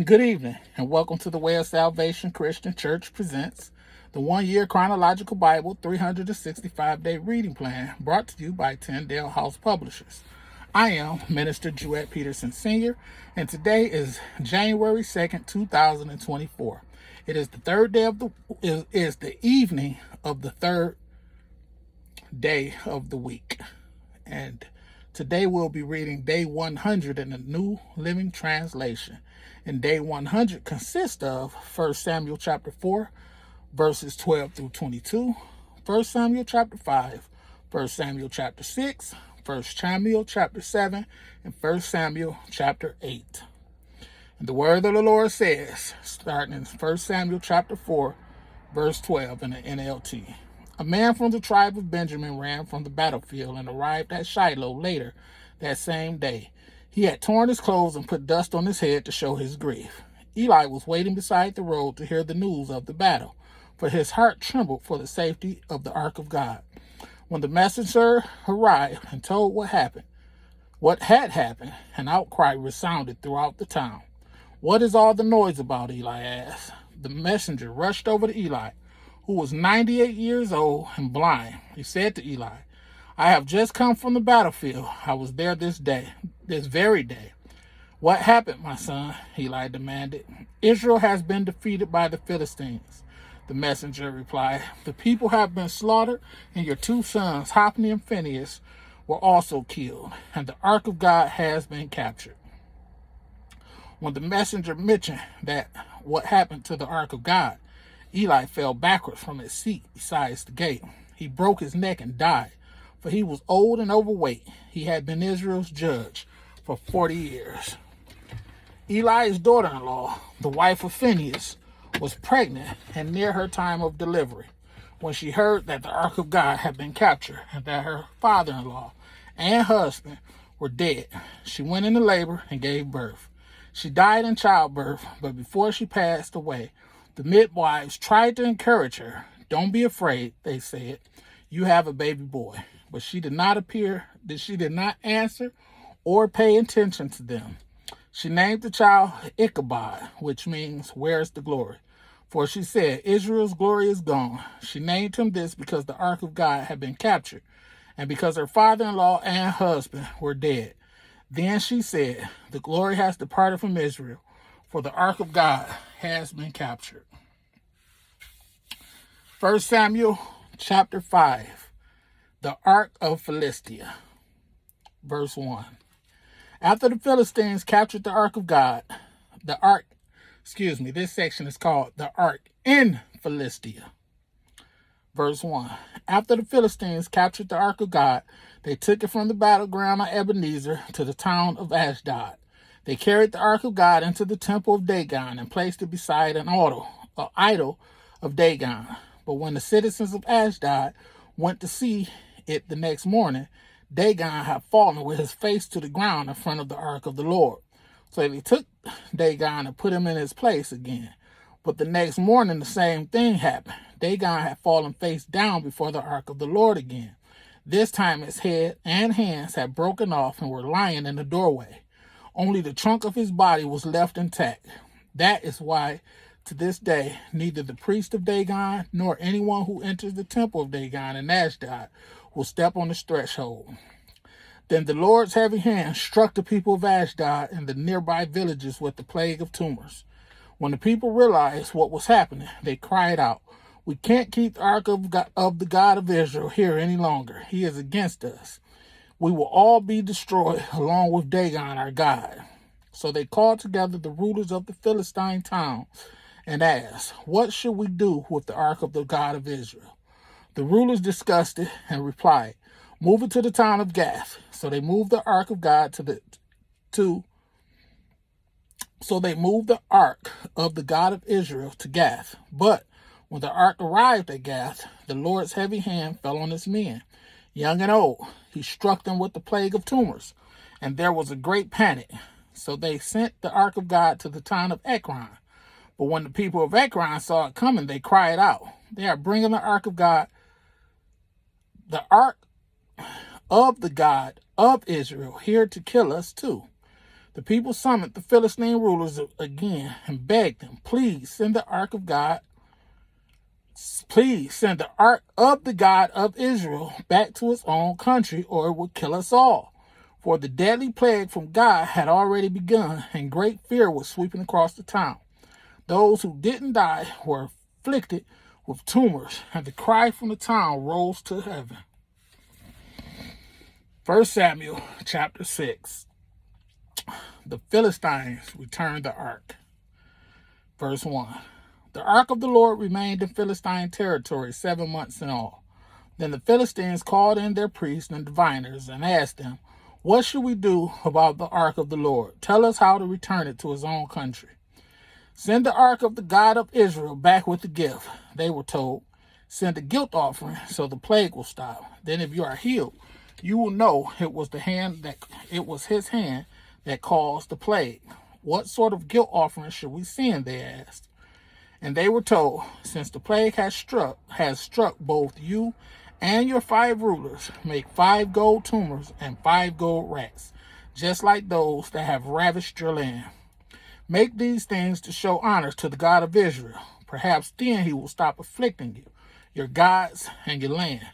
Good evening, and welcome to the Way of Salvation Christian Church presents the 1-year Chronological Bible 365-day reading plan brought to you by Tyndale House Publishers. I am Minister Jewett Peterson Sr., and today is January 2nd, 2024. It is the third day of is the evening of the third day of the week, and today we'll be reading day 100 in the New Living Translation. And day 100 consists of 1 Samuel chapter 4, verses 12 through 22, 1 Samuel chapter 5, 1 Samuel chapter 6, 1 Samuel chapter 7, and 1 Samuel chapter 8. And the word of the Lord says, starting in 1 Samuel chapter 4, verse 12 in the NLT. A man from the tribe of Benjamin ran from the battlefield and arrived at Shiloh later that same day. He had torn his clothes and put dust on his head to show his grief. Eli was waiting beside the road to hear the news of the battle, for his heart trembled for the safety of the ark of God. When the messenger arrived and told what had happened, an outcry resounded throughout the town. "What is all the noise about?" Eli asked. The messenger rushed over to Eli, who was 98 years old and blind. He said to Eli, "I have just come from the battlefield. I was there this very day." "What happened, my son?" Eli demanded. "Israel has been defeated by the Philistines," the messenger replied. "The people have been slaughtered, and your two sons, Hophni and Phinehas, were also killed, and the ark of God has been captured." When the messenger mentioned that what happened to the ark of God, Eli fell backwards from his seat beside the gate. He broke his neck and died, for he was old and overweight. He had been Israel's judge for 40 years. Eli's daughter-in-law, the wife of Phinehas, was pregnant and near her time of delivery when she heard that the ark of God had been captured and that her father-in-law and husband were dead. She went into labor and gave birth. She died in childbirth, but before she passed away, the midwives tried to encourage her. "Don't be afraid," they said. "You have a baby boy." But she did not answer or pay attention to them. She named the child Ichabod, which means "where's the glory?" For she said, "Israel's glory is gone." She named him this because the ark of God had been captured, and because her father-in-law and husband were dead. Then she said, "The glory has departed from Israel, for the ark of God has been captured." 1 Samuel chapter 5, the ark of Philistia. Verse 1. After the Philistines captured the ark of God, this section is called the ark in Philistia. Verse 1. After the Philistines captured the ark of God, they took it from the battleground of Ebenezer to the town of Ashdod. They carried the ark of God into the temple of Dagon and placed it beside an idol of Dagon. But when the citizens of Ashdod went to see it the next morning, Dagon had fallen with his face to the ground in front of the ark of the Lord. So they took Dagon and put him in his place again. But the next morning, the same thing happened. Dagon had fallen face down before the ark of the Lord again. This time his head and hands had broken off and were lying in the doorway. Only the trunk of his body was left intact. That is why, to this day, neither the priest of Dagon nor anyone who enters the temple of Dagon in Ashdod will step on its threshold. Then the Lord's heavy hand struck the people of Ashdod and the nearby villages with the plague of tumors. When the people realized what was happening, they cried out, "We can't keep the ark of the God of Israel here any longer. He is against us. We will all be destroyed along with Dagon, our God." So they called together the rulers of the Philistine towns and asked, "What should we do with the ark of the God of Israel?" The rulers discussed it and replied, "Move it to the town of Gath." So they moved the ark of God So they moved the ark of the God of Israel to Gath. But when the ark arrived at Gath, the Lord's heavy hand fell on its men, young and old. He struck them with the plague of tumors, and there was a great panic. So they sent the ark of God to the town of Ekron. But when the people of Ekron saw it coming, they cried out, "They are bringing the ark of God, the ark of the God of Israel, here to kill us too." The people summoned the Philistine rulers again and begged them, please send the ark of God. Please send the ark of the God of Israel back to its own country, or it will kill us all. For the deadly plague from God had already begun, and great fear was sweeping across the town. Those who didn't die were afflicted with tumors, and the cry from the town rose to heaven. 1 Samuel chapter 6. The Philistines returned the ark. Verse 1. The ark of the Lord remained in Philistine territory 7 months in all. Then the Philistines called in their priests and diviners and asked them, what should we do about the ark of the Lord? Tell us how to return it to his own country. Send the ark of the God of Israel back with the gift. They were told, send a guilt offering so the plague will stop. Then if you are healed, you will know it was his hand that caused the plague. What sort of guilt offering should we send? They asked. And they were told, since the plague has struck both you and your 5 rulers, make 5 gold tumors and 5 gold rats, just like those that have ravished your land. Make these things to show honor to the God of Israel. Perhaps then he will stop afflicting you, your gods, and your land.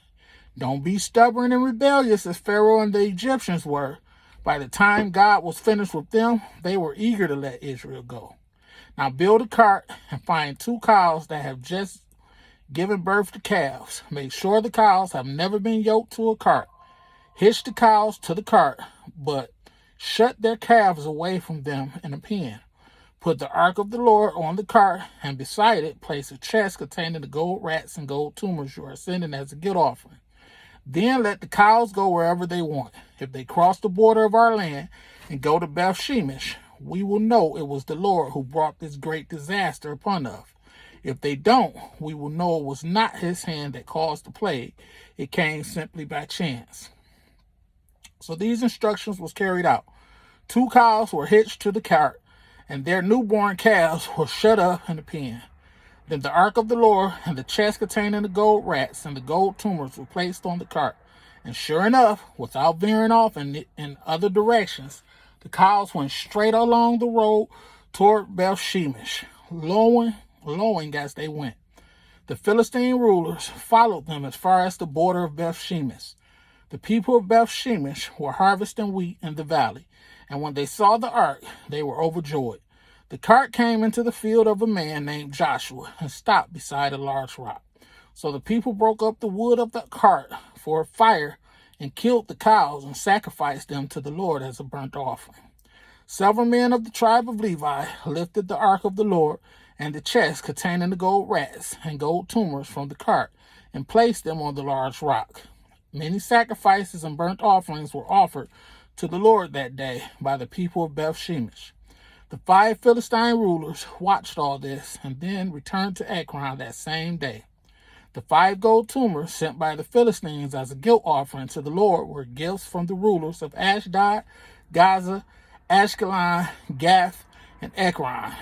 Don't be stubborn and rebellious as Pharaoh and the Egyptians were. By the time God was finished with them, they were eager to let Israel go. Now build a cart and find 2 cows that have just given birth to calves. Make sure the cows have never been yoked to a cart. Hitch the cows to the cart, but shut their calves away from them in a pen. Put the ark of the Lord on the cart, and beside it place a chest containing the gold rats and gold tumors you are sending as a guilt offering. Then let the cows go wherever they want. If they cross the border of our land and go to Beth Shemesh, we will know it was the Lord who brought this great disaster upon us. If they don't, we will know it was not his hand that caused the plague. It came simply by chance. So these instructions was carried out. 2 cows were hitched to the cart, and their newborn calves were shut up in the pen. Then the ark of the Lord and the chest containing the gold rats and the gold tumors were placed on the cart. And sure enough, without veering off in other directions, the cows went straight along the road toward Beth Shemesh, lowing as they went. The Philistine rulers followed them as far as the border of Beth Shemesh. The people of Beth Shemesh were harvesting wheat in the valley, and when they saw the ark, they were overjoyed. The cart came into the field of a man named Joshua and stopped beside a large rock. So the people broke up the wood of the cart for a fire and killed the cows and sacrificed them to the Lord as a burnt offering. Several men of the tribe of Levi lifted the ark of the Lord and the chest containing the gold rats and gold tumors from the cart and placed them on the large rock. Many sacrifices and burnt offerings were offered to the Lord that day by the people of Beth Shemesh. The 5 Philistine rulers watched all this and then returned to Ekron that same day. The 5 gold tumors sent by the Philistines as a guilt offering to the Lord were gifts from the rulers of Ashdod, Gaza, Ashkelon, Gath, and Ekron.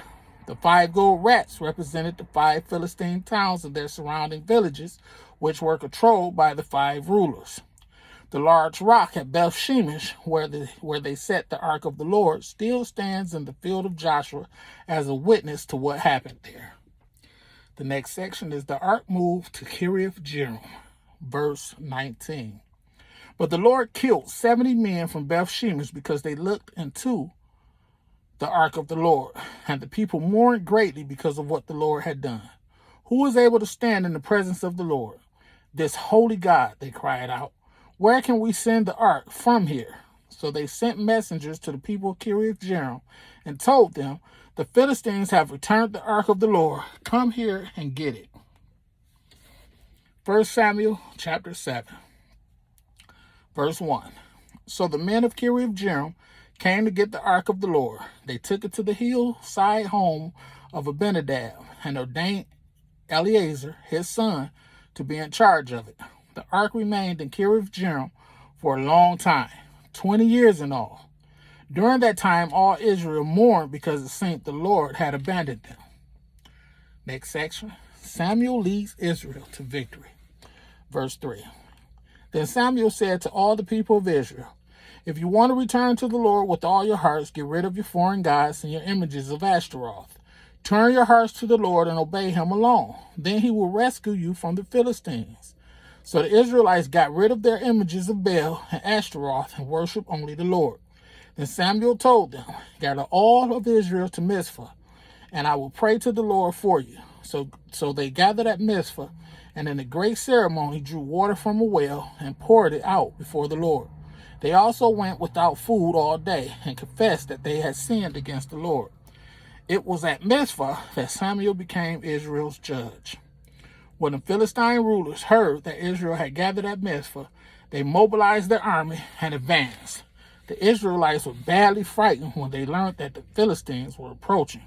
The 5 gold rats represented the 5 Philistine towns and their surrounding villages, which were controlled by the 5 rulers. The large rock at Beth Shemesh, where they set the ark of the Lord, still stands in the field of Joshua as a witness to what happened there. The next section is the ark moved to Kiriath Jearim, verse 19. But the Lord killed 70 men from Beth Shemesh because they looked into the ark of the Lord, and the people mourned greatly because of what the Lord had done. Who is able to stand in the presence of the Lord? This holy God, they cried out. Where can we send the ark from here? So they sent messengers to the people of Kiriath Jearim and told them, the Philistines have returned the ark of the Lord. Come here and get it. 1 Samuel chapter 7, verse 1. So the men of Kiriath Jearim came to get the ark of the Lord. They took it to the hillside home of Abinadab and ordained Eleazar, his son, to be in charge of it. The ark remained in Kiriath Jearim for a long time, 20 years in all. During that time, all Israel mourned because it seemed the Lord had abandoned them. Next section, Samuel leads Israel to victory. Verse 3. Then Samuel said to all the people of Israel, If you want to return to the Lord with all your hearts, get rid of your foreign gods and your images of Ashtaroth. Turn your hearts to the Lord and obey him alone. Then he will rescue you from the Philistines. So the Israelites got rid of their images of Baal and Ashtaroth and worshiped only the Lord. Then Samuel told them, gather all of Israel to Mizpah, and I will pray to the Lord for you. So they gathered at Mizpah, and in a great ceremony drew water from a well and poured it out before the Lord. They also went without food all day and confessed that they had sinned against the Lord. It was at Mizpah that Samuel became Israel's judge. When the Philistine rulers heard that Israel had gathered at Mizpah, they mobilized their army and advanced. The Israelites were badly frightened when they learned that the Philistines were approaching.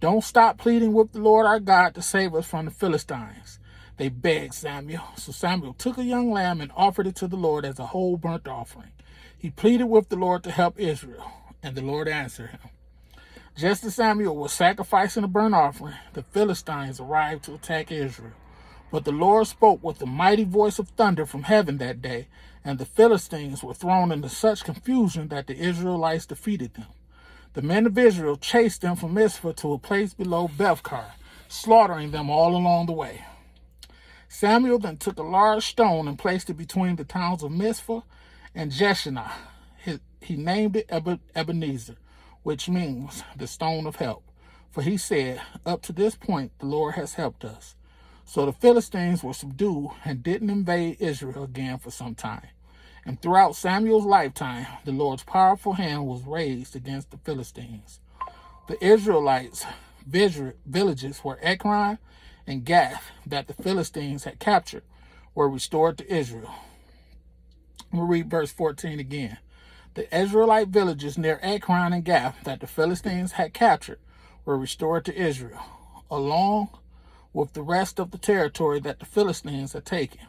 Don't stop pleading with the Lord our God to save us from the Philistines, they begged Samuel. So Samuel took a young lamb and offered it to the Lord as a whole burnt offering. He pleaded with the Lord to help Israel, and the Lord answered him. Just as Samuel was sacrificing a burnt offering, the Philistines arrived to attack Israel. But the Lord spoke with a mighty voice of thunder from heaven that day, and the Philistines were thrown into such confusion that the Israelites defeated them. The men of Israel chased them from Mizpah to a place below Bethkar, slaughtering them all along the way. Samuel then took a large stone and placed it between the towns of Mizpah and Jeshanah. He named it Ebenezer, which means the stone of help. For he said, up to this point, the Lord has helped us. So the Philistines were subdued and didn't invade Israel again for some time. And throughout Samuel's lifetime, the Lord's powerful hand was raised against the Philistines. The Israelites' villages were Ekron and Gath that the Philistines had captured were restored to Israel. We'll read verse 14 again. The Israelite villages near Ekron and Gath that the Philistines had captured were restored to Israel, along with the rest of the territory that the Philistines had taken.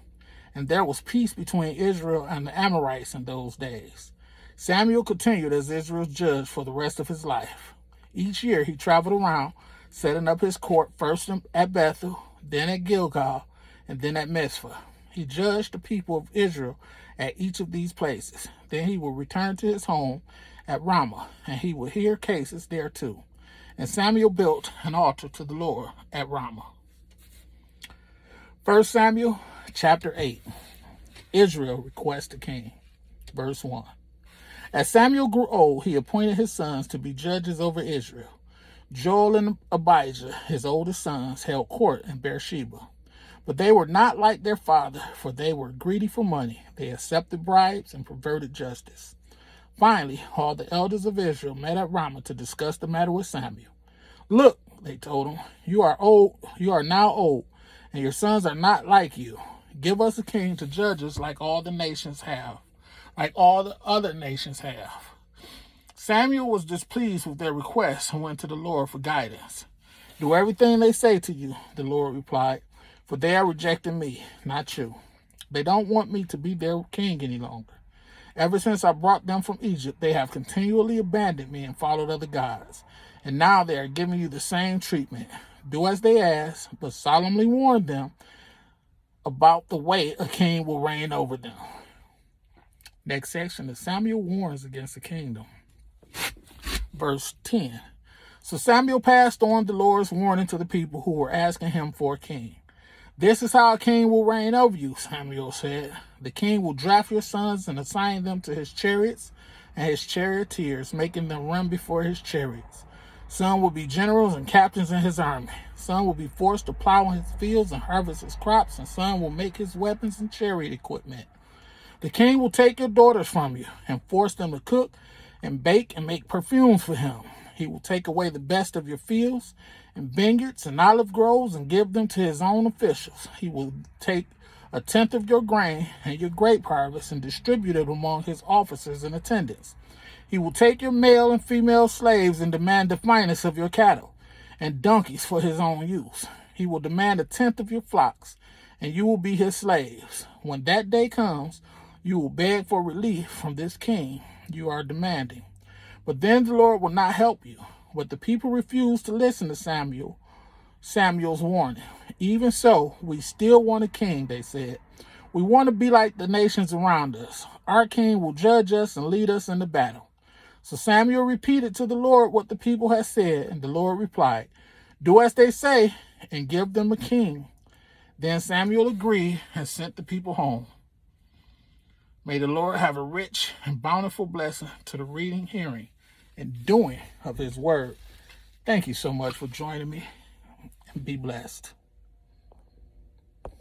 And there was peace between Israel and the Amorites in those days. Samuel continued as Israel's judge for the rest of his life. Each year he traveled around, setting up his court first at Bethel, then at Gilgal, and then at Mizpah. He judged the people of Israel at each of these places. Then he would return to his home at Ramah, and he would hear cases there too. And Samuel built an altar to the Lord at Ramah. 1 Samuel chapter 8. Israel requests a king. Verse 1. As Samuel grew old, he appointed his sons to be judges over Israel. Joel and Abijah, his oldest sons, held court in Beersheba. But they were not like their father, for they were greedy for money. They accepted bribes and perverted justice. Finally, all the elders of Israel met at Ramah to discuss the matter with Samuel. Look, they told him, you are now old, and your sons are not like you. Give us a king to judge us like all the nations have, like all the other nations have. Samuel was displeased with their request and went to the Lord for guidance. Do everything they say to you, the Lord replied, for they are rejecting me, not you. They don't want me to be their king any longer. Ever since I brought them from Egypt, they have continually abandoned me and followed other gods. And now they are giving you the same treatment. Do as they ask, but solemnly warn them about the way a king will reign over them. Next section is Samuel warns against the kingdom. Verse 10. So Samuel passed on the Lord's warning to the people who were asking him for a king. This is how a king will reign over you, Samuel said. The king will draft your sons and assign them to his chariots and his charioteers, making them run before his chariots. Some will be generals and captains in his army. Some will be forced to plow his fields and harvest his crops, and some will make his weapons and chariot equipment. The king will take your daughters from you and force them to cook and bake and make perfumes for him. He will take away the best of your fields and vineyards and olive groves and give them to his own officials. He will take a tenth of your grain and your grape harvest and distribute it among his officers and attendants. He will take your male and female slaves and demand the finest of your cattle and donkeys for his own use. He will demand a tenth of your flocks, and you will be his slaves. When that day comes, you will beg for relief from this king you are demanding. But then the Lord will not help you. But the people refused to listen to Samuel's warning. Even so, we still want a king, they said. We want to be like the nations around us. Our king will judge us and lead us in the battle. So Samuel repeated to the Lord what the people had said, and the Lord replied, "Do as they say and give them a king." Then Samuel agreed and sent the people home. May the Lord have a rich and bountiful blessing to the reading, hearing, and doing of his word. Thank you so much for joining me, and be blessed.